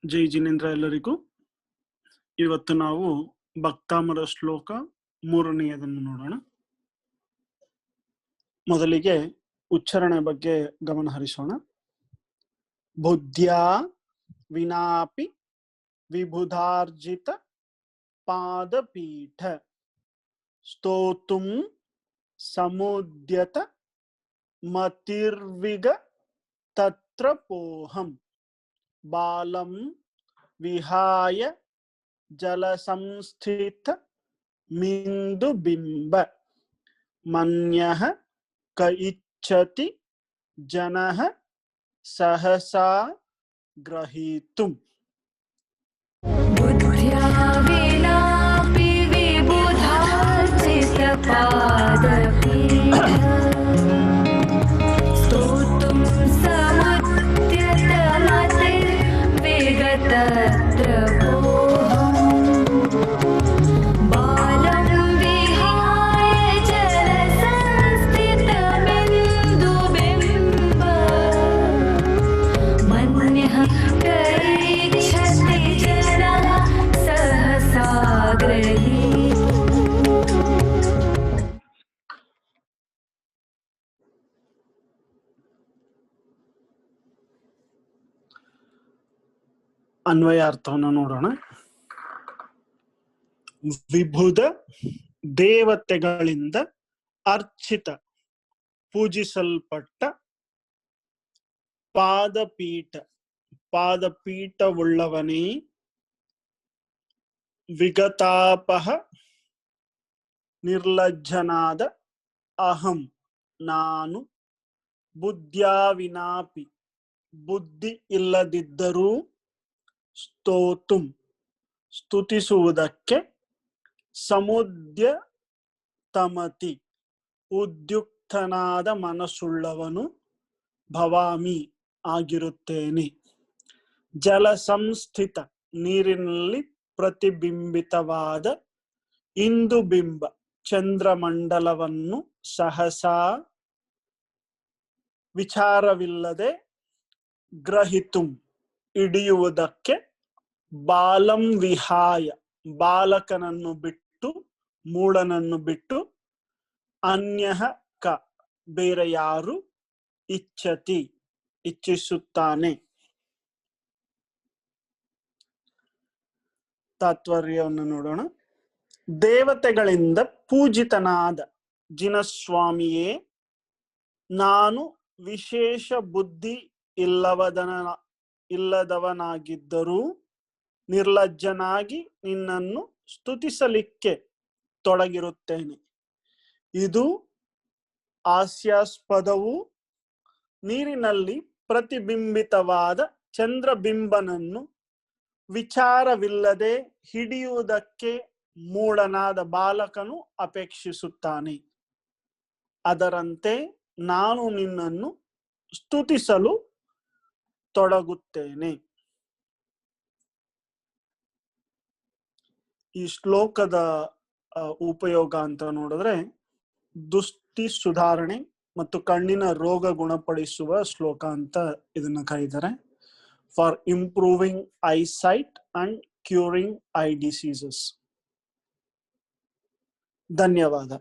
ಜೈ ಜಿನೇಂದ್ರ ಎಲ್ಲರಿಗೂ. ಇವತ್ತು ನಾವು ಭಕ್ತಾಮರ ಶ್ಲೋಕ 3ನೇದನ್ನು ನೋಡೋಣ. ಮೊದಲಿಗೆ ಉಚ್ಚಾರಣೆ ಬಗ್ಗೆ ಗಮನ ಹರಿಸೋಣ. ಬುದ್ಧ್ಯಾ ವಿನಾಪಿ ವಿಬುಧಾರ್ಜಿತ ಪಾದಪೀಠ ಸ್ತೋತುಂ ಸಮುದ್ಯತ ಮತಿರ್ವಿಗ ತತ್ರ ಪೋಹಂ ಬಾಲಂ ವಿಹಾಯ ಜಲಸಂಸ್ಥಿತ ಮಿಂದು ಬಿಂಬ ಮನ್ಯಃ ಕ ಇಚ್ಛತಿ ಜನಃ ಸಹಸಾ ಗ್ರಹೀತುಂ. ಬುದ್ಧ್ಯಾ ವಿನಾಪಿ ವಿಬುಧಾರ್ಜಿತ ಪಾದಪೀಠ ಸ್ತೋತುಂ ಸಮುದ್ಯತ ಮತಿರ್ವಿಗ ತತ್ರ ಪೋಹಂ ಬಾಲಂ ವಿಹಾಯ ಜಲಸಂಸ್ಥಿತ ಮಿಂದು ಬಿಂಬ ಮನ್ಯಃ ಕ ಇಚ್ಛತಿ ಜನಃ ಸಹಸಾ ಗ್ರಹೀತುಂ. ಅನ್ವಯಾರ್ಥವನ್ನು ನೋಡೋಣ. ವಿಭುಧ ದೇವತೆಗಳಿಂದ ಅರ್ಚಿತ ಪೂಜಿಸಲ್ಪಟ್ಟ ಪಾದಪೀಠವುಳ್ಳವನೇ, ವಿಗತಾಪಹ ನಿರ್ಲಜ್ಜನಾದ ಅಹಂ ನಾನು, ಬುದ್ಧ್ಯಾ ವಿನಾಪಿ ಬುದ್ಧಿ ಇಲ್ಲದಿದ್ದರೂ, ಸ್ತೋತುಂ ಸ್ತುತಿಸುವುದಕ್ಕೆ, ಸಮುದ್ಯತಮತಿ ಉದ್ಯುಕ್ತನಾದ ಮನಸ್ಸುಳ್ಳವನು, ಭವಾಮಿ ಆಗಿರುತ್ತೇನೆ, ಜಲಸಂಸ್ಥಿತ ನೀರಿನಲ್ಲಿ ಪ್ರತಿಬಿಂಬಿತವಾದ ಇಂದುಬಿಂಬ ಚಂದ್ರಮಂಡಲವನ್ನು ಸಹಸಾ ವಿಚಾರವಿಲ್ಲದೆ ಗ್ರಹಿತುಂ ಹಿಡಿಯುವುದಕ್ಕೆ, ಬಾಲಂ ವಿಹಾಯ ಬಾಲಕನನ್ನು ಬಿಟ್ಟು ಮೂಢನನ್ನು ಬಿಟ್ಟು, ಅನ್ಯಃ ಕ ಬೇರೆ ಯಾರು, ಇಚ್ಛತಿ ಇಚ್ಛಿಸುತ್ತಾನೆ. ತಾತ್ಪರ್ಯವನ್ನು ನೋಡೋಣ. ದೇವತೆಗಳಿಂದ ಪೂಜಿತನಾದ ಜಿನಸ್ವಾಮಿಯೇ, ನಾನು ವಿಶೇಷ ಬುದ್ಧಿ ಇಲ್ಲದವನಾಗಿದ್ದರೂ ನಿರ್ಲಜ್ಜನಾಗಿ ನಿನ್ನನ್ನು ಸ್ತುತಿಸಲಿಕ್ಕೆ ತೊಡಗಿರುತ್ತೇನೆ. ಇದು ಹಾಸ್ಯಾಸ್ಪದವೂ ನೀರಿನಲ್ಲಿ ಪ್ರತಿಬಿಂಬಿತವಾದ ಚಂದ್ರಬಿಂಬನನ್ನು ವಿಚಾರವಿಲ್ಲದೆ ಹಿಡಿಯುವುದಕ್ಕೆ ಮೂಢನಾದ ಬಾಲಕನು ಅಪೇಕ್ಷಿಸುತ್ತಾನೆ. ಅದರಂತೆ ನಾನು ನಿನ್ನನ್ನು ಸ್ತುತಿಸಲು ತೊಡಗುತ್ತೇನೆ. ಈ ಶ್ಲೋಕದ ಉಪಯೋಗ ಅಂತ ನೋಡಿದ್ರೆ, ದೃಷ್ಟಿ ಸುಧಾರಣೆ ಮತ್ತು ಕಣ್ಣಿನ ರೋಗ ಗುಣಪಡಿಸುವ ಶ್ಲೋಕ ಅಂತ ಇದನ್ನ ಕರೀತಾರೆ. For improving eyesight and curing I diseases. ಧನ್ಯವಾದ.